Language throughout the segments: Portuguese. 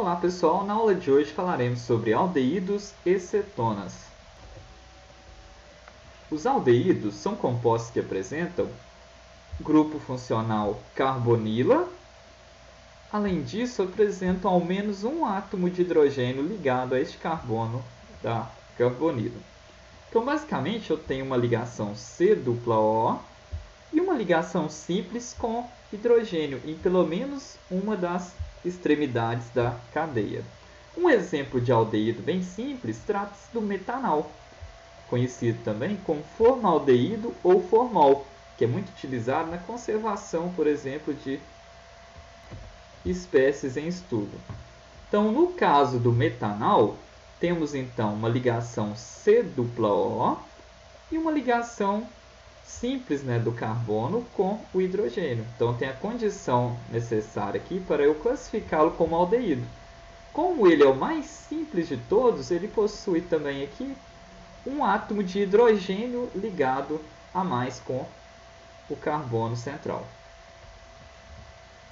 Olá pessoal, na aula de hoje falaremos sobre aldeídos e cetonas. Os aldeídos são compostos que apresentam grupo funcional carbonila. Além disso, apresentam ao menos um átomo de hidrogênio ligado a este carbono da carbonila. Então, basicamente, eu tenho uma ligação C-O e uma ligação simples com hidrogênio em pelo menos uma das extremidades da cadeia. Um exemplo de aldeído bem simples trata-se do metanal, conhecido também como formaldeído ou formol, que é muito utilizado na conservação, por exemplo, de espécies em estudo. Então, no caso do metanal, temos então uma ligação C-O e uma ligação simples, do carbono com o hidrogênio. Então, tem a condição necessária aqui para eu classificá-lo como aldeído. Como ele é o mais simples de todos, ele possui também aqui um átomo de hidrogênio ligado a mais com o carbono central.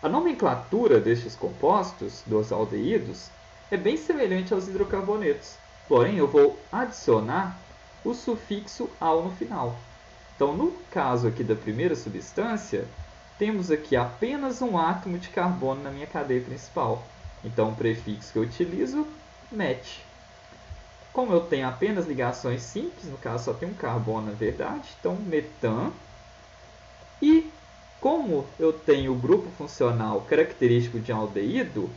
A nomenclatura destes compostos, dos aldeídos, é bem semelhante aos hidrocarbonetos, porém eu vou adicionar o sufixo "al" no final. Então, no caso aqui da primeira substância, temos aqui apenas um átomo de carbono na minha cadeia principal. Então, o prefixo que eu utilizo, met. Como eu tenho apenas ligações simples, no caso só tem um carbono na verdade, então metan. E como eu tenho o grupo funcional característico de aldeído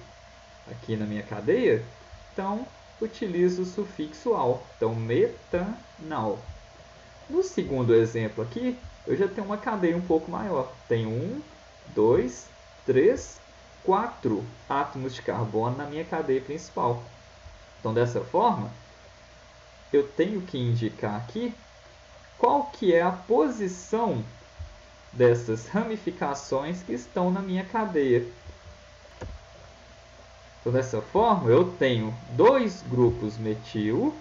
aqui na minha cadeia, então utilizo o sufixo "al", então metanal. No segundo exemplo aqui, eu já tenho uma cadeia um pouco maior. Tem 1, 2, 3, 4 átomos de carbono na minha cadeia principal. Então, dessa forma, eu tenho que indicar aqui qual que é a posição dessas ramificações que estão na minha cadeia. Então, dessa forma, eu tenho dois grupos metil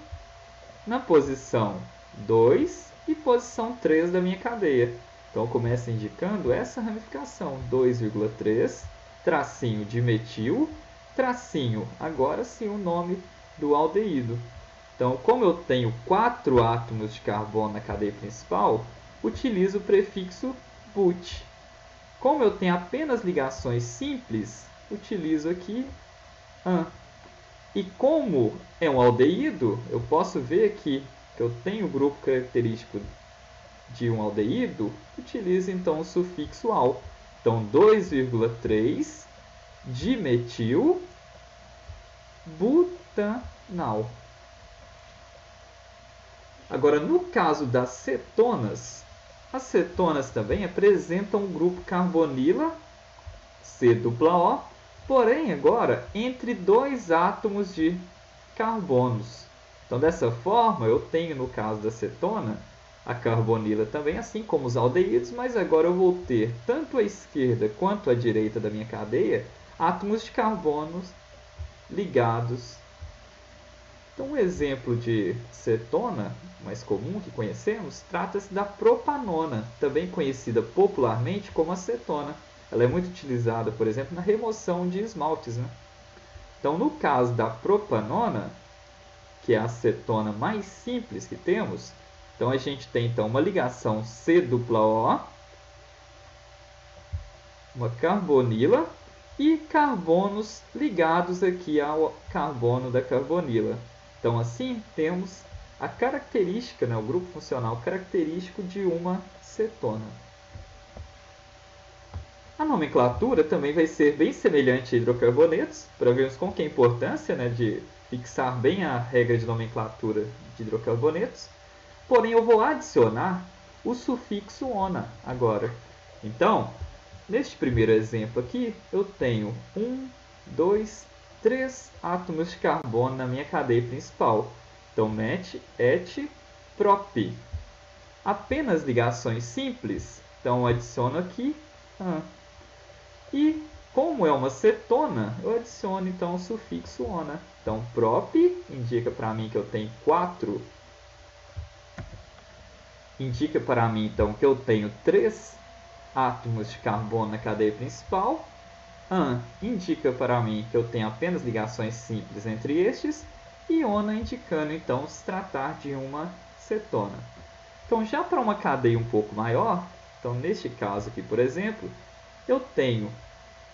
na posição 2 e posição 3 da minha cadeia. Então, eu começo indicando essa ramificação, 2,3, tracinho de metil, tracinho, agora sim o nome do aldeído. Então, como eu tenho 4 átomos de carbono na cadeia principal, utilizo o prefixo but. Como eu tenho apenas ligações simples, utilizo aqui an. E como é um aldeído, eu posso ver aqui que eu tenho o grupo característico de um aldeído, utilizo então o sufixo "al". Então, 2,3 dimetil butanal. Agora, no caso das cetonas, as cetonas também apresentam um grupo carbonila, C-O, porém agora entre dois átomos de carbonos. Então, dessa forma, eu tenho no caso da cetona a carbonila também, assim como os aldeídos, mas agora eu vou ter tanto à esquerda quanto à direita da minha cadeia átomos de carbono ligados. Então, um exemplo de cetona mais comum que conhecemos trata-se da propanona, também conhecida popularmente como acetona. Ela é muito utilizada, por exemplo, na remoção de esmaltes. Então, no caso da propanona, que é a acetona mais simples que temos, então a gente tem então uma ligação C-O, uma carbonila e carbonos ligados aqui ao carbono da carbonila. Então, assim, temos a característica, o grupo funcional característico de uma cetona. A nomenclatura também vai ser bem semelhante a hidrocarbonetos, para vermos com que a importância de fixar bem a regra de nomenclatura de hidrocarbonetos. Porém, eu vou adicionar o sufixo "ona agora. Então, neste primeiro exemplo aqui, eu tenho 1, 2, 3 átomos de carbono na minha cadeia principal. Então, met, et, prop. Apenas ligações simples, então adiciono aqui an. E como é uma cetona, eu adiciono então o sufixo "ona. Então, prop indica para mim que eu tenho 4. Indica para mim então que eu tenho 3 átomos de carbono na cadeia principal. An indica para mim que eu tenho apenas ligações simples entre estes, e ona indicando então se tratar de uma cetona. Então, já para uma cadeia um pouco maior, então neste caso aqui, por exemplo, eu tenho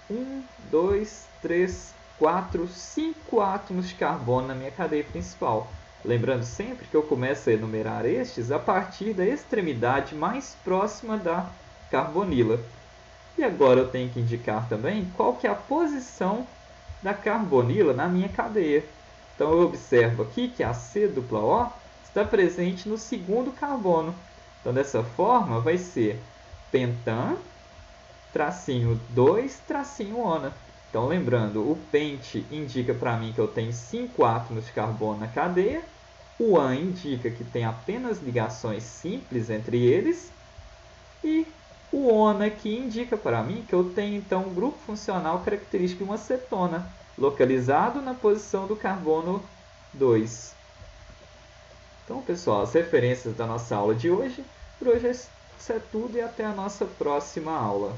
1, 2, 3, 4, 5 átomos de carbono na minha cadeia principal. Lembrando sempre que eu começo a enumerar estes a partir da extremidade mais próxima da carbonila. E agora eu tenho que indicar também qual que é a posição da carbonila na minha cadeia. Então eu observo aqui que a C-O está presente no segundo carbono. Então dessa forma vai ser pentan, tracinho 2, tracinho ona. Então lembrando, o pente indica para mim que eu tenho 5 átomos de carbono na cadeia, o an indica que tem apenas ligações simples entre eles, e o ona aqui indica para mim que eu tenho então um grupo funcional característico de uma cetona, localizado na posição do carbono 2. Então, pessoal, as referências da nossa aula de hoje. Por hoje isso é tudo e até a nossa próxima aula.